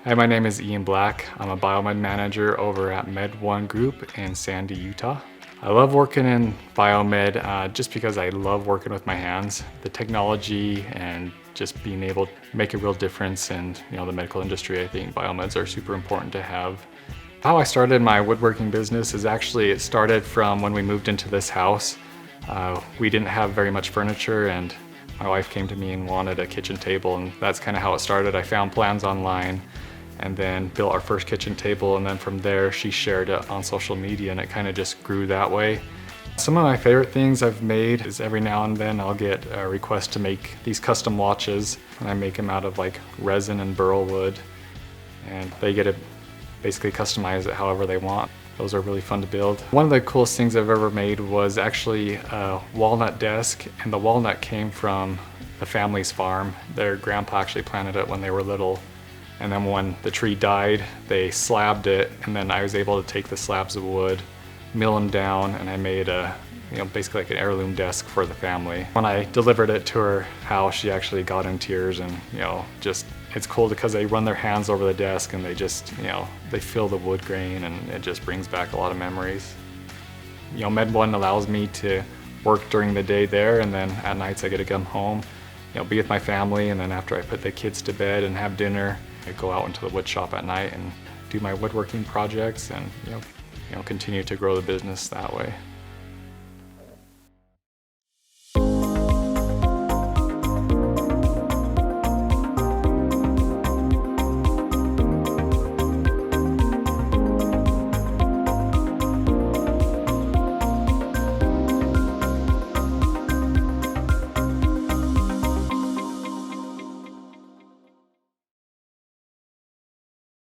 Hi, my name is Ian Black. I'm a biomed manager over at Med1 Group in Sandy, Utah. I love working in biomed just because I love working with my hands. The technology and just being able to make a real difference in the medical industry. I think biomeds are super important to have. How I started my woodworking business is it started from when we moved into this house. We didn't have very much furniture, and my wife came to me and wanted a kitchen table, and that's kind of how it started. I found plans online and then built our first kitchen table, and then from there she shared it on social media, and it kind of just grew that way. Some of my favorite things I've made is every now and then I'll get a request to make these custom watches, and I make them out of like resin and burl wood, and they get to basically customize it however they want. Those are really fun to build. One of the coolest things I've ever made was actually a walnut desk, and the walnut came from the family's farm. Their grandpa actually planted it when they were little, and then when the tree died, they slabbed it, and then I was able to take the slabs of wood, mill them down, and I made basically like an heirloom desk for the family. When I delivered it to her house, she actually got in tears, and it's cool because they run their hands over the desk and they just, they feel the wood grain, and it just brings back a lot of memories. Med1 allows me to work during the day there, and then at nights I get to come home, be with my family, and then after I put the kids to bed and have dinner, I go out into the wood shop at night and do my woodworking projects, and continue to grow the business that way.